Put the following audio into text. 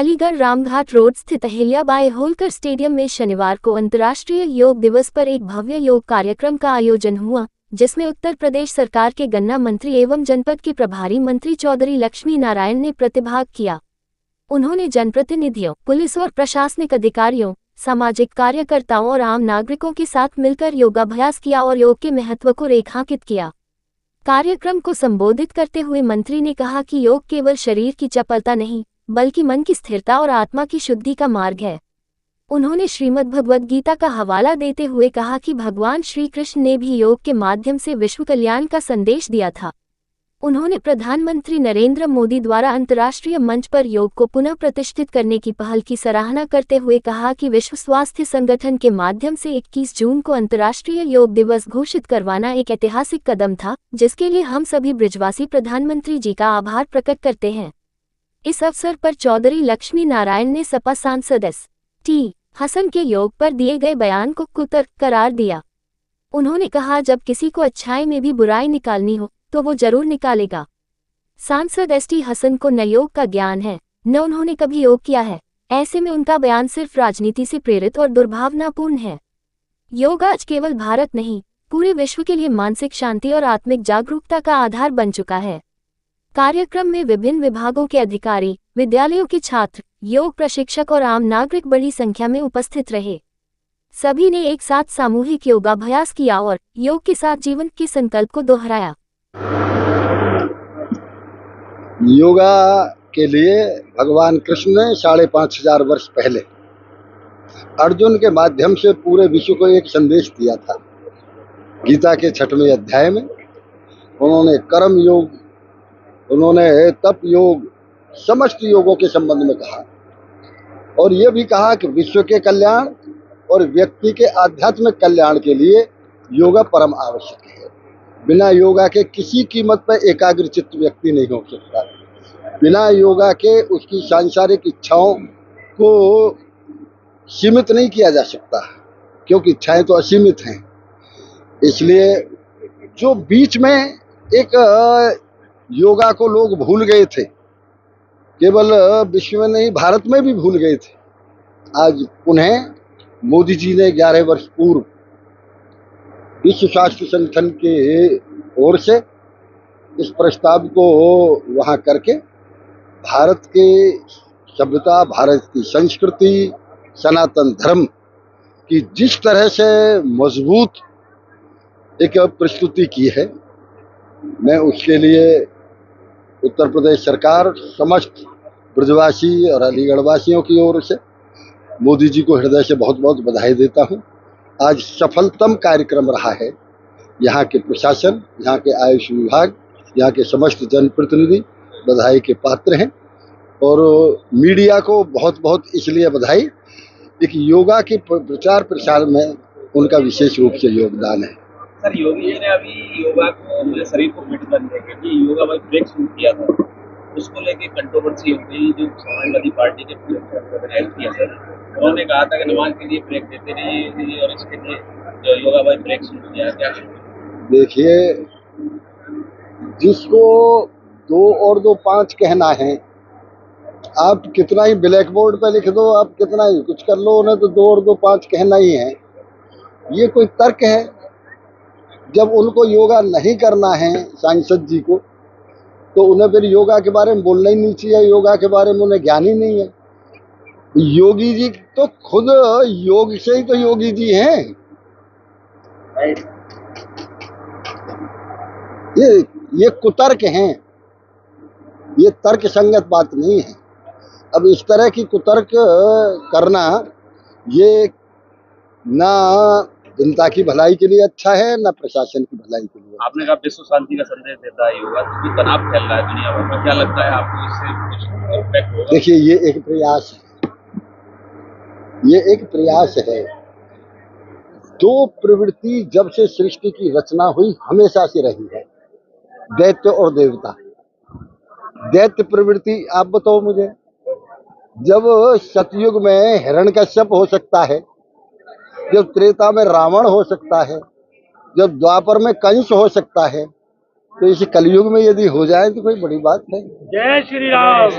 Aligarh Ramghat road स्थित Ahilyabai Holkar stadium में शनिवार को अंतर्राष्ट्रीय योग दिवस पर एक भव्य योग कार्यक्रम का आयोजन हुआ, जिसमें उत्तर प्रदेश सरकार के गन्ना मंत्री एवं जनपद के प्रभारी मंत्री चौधरी लक्ष्मी नारायण ने प्रतिभाग किया। उन्होंने जनप्रतिनिधियों, पुलिस और प्रशासनिक अधिकारियों, सामाजिक कार्यकर्ताओं और आम नागरिकों के साथ मिलकर योगाभ्यास किया और योग के महत्व को रेखांकित किया। कार्यक्रम को संबोधित करते हुए मंत्री ने कहा कि योग केवल शरीर की चपलता नहीं, बल्कि मन की स्थिरता और आत्मा की शुद्धि का मार्ग है। उन्होंने श्रीमद् भगवद गीता का हवाला देते हुए कहा कि भगवान श्री कृष्ण ने भी योग के माध्यम से विश्व कल्याण का संदेश दिया था। उन्होंने प्रधानमंत्री नरेंद्र मोदी द्वारा अंतर्राष्ट्रीय मंच पर योग को पुनः प्रतिष्ठित करने की पहल की सराहना करते हुए कहा कि विश्व स्वास्थ्य संगठन के माध्यम से 21 जून को अंतर्राष्ट्रीय योग दिवस घोषित करवाना एक ऐतिहासिक कदम था, जिसके लिए हम सभी ब्रिजवासी प्रधानमंत्री जी का आभार प्रकट करते हैं। इस अवसर पर चौधरी लक्ष्मी नारायण ने सपा सांसद एस.टी. हसन के योग पर दिए गए बयान को कुतर्क करार दिया। उन्होंने कहा, जब किसी को अच्छाई में भी बुराई निकालनी हो तो वो जरूर निकालेगा। सांसद एस.टी. हसन को न योग का ज्ञान है, न उन्होंने कभी योग किया है। ऐसे में उनका बयान सिर्फ राजनीति से प्रेरित और दुर्भावनापूर्ण है। योग आज केवल भारत नहीं, पूरे विश्व के लिए मानसिक शांति और आत्मिक जागरूकता का आधार बन चुका है। कार्यक्रम में विभिन्न विभागों के अधिकारी, विद्यालयों के छात्र, योग प्रशिक्षक और आम नागरिक बड़ी संख्या में उपस्थित रहे। सभी ने एक साथ सामूहिक योगाभ्यास किया और योग के साथ जीवन के संकल्प को दोहराया। योगा के लिए भगवान कृष्ण ने 5500 वर्ष पहले अर्जुन के माध्यम से पूरे विश्व को एक संदेश दिया था। गीता के 6वें अध्याय में उन्होंने कर्म योग, उन्होंने तप योग, समस्त योगों के संबंध में कहा और ये भी कहा कि विश्व के कल्याण और व्यक्ति के आध्यात्मिक कल्याण के लिए योगा परम आवश्यक है। बिना योगा के किसी कीमत पर एकाग्रचित्त व्यक्ति नहीं हो सकता। बिना योगा के उसकी सांसारिक इच्छाओं को सीमित नहीं किया जा सकता, क्योंकि इच्छाएं तो असीमित हैं। इसलिए जो बीच में एक योगा को लोग भूल गए थे, केवल विश्व में नहीं भारत में भी भूल गए थे, आज उन्हें मोदी जी ने 11 वर्ष पूर्व विश्व स्वास्थ्य संगठन के ओर से इस प्रस्ताव को वहां करके भारत के सभ्यता, भारत की संस्कृति, सनातन धर्म की जिस तरह से मजबूत एक प्रस्तुति की है, मैं उसके लिए उत्तर प्रदेश सरकार, समस्त ब्रजवासी और अलीगढ़ वासियों की ओर से मोदी जी को हृदय से बहुत बहुत बधाई देता हूं। आज सफलतम कार्यक्रम रहा है। यहाँ के प्रशासन, यहाँ के आयुष विभाग, यहाँ के समस्त जनप्रतिनिधि बधाई के पात्र हैं और मीडिया को बहुत बहुत इसलिए बधाई, एक योगा के प्रचार प्रसार में उनका विशेष रूप से योगदान है। सर, योगी जी ने अभी योगा को, मुझे शरीर को फिट करने के लिए योगा वाला ब्रेक शुरू किया था, उसको लेके कंट्रोवर्सी हो गई। जो समाजवादी पार्टी के प्रेसिडेंट किया सर, उन्होंने कहा था कि नमाज के लिए ब्रेक देते रहिए और इसके लिए जो योगा वाला ब्रेक शुरू किया। क्या देखिए, जिसको 2 और 2 5 कहना है, आप कितना ही ब्लैक बोर्ड पे लिख दो, आप कितना ही कुछ कर लो, उन्हें तो 2 और 2 5 कहना ही है। ये कोई तर्क है? जब उनको योगा नहीं करना है सांसद जी को, तो उन्हें फिर योगा के बारे में बोलना ही नहीं चाहिए। योगा के बारे में उन्हें ज्ञान ही नहीं है। योगी जी तो खुद योग से ही तो योगी जी हैं। ये कुतर्क हैं, ये तर्क संगत बात नहीं है। अब इस तरह की कुतर्क करना ये ना जनता की भलाई के लिए अच्छा है, ना प्रशासन की भलाई के लिए। आपने कहा विश्व शांति का संदेश देता है योगा, तो तनाव फैल रहा है दुनिया भर में, क्या लगता है आपको इससे कुछ इम्पैक्ट होगा? देखिए, ये एक प्रयास है, ये एक प्रयास है। 2 प्रवृत्ति जब से सृष्टि की रचना हुई हमेशा से रही है, दैत्य और देवता। दैत्य प्रवृत्ति आप बताओ मुझे, जब सतयुग में हिरण्यकश्यप हो सकता है, जब त्रेता में रावण हो सकता है, जब द्वापर में कंस हो सकता है, तो इस कलयुग में यदि हो जाए तो कोई बड़ी बात है। जय श्री राम।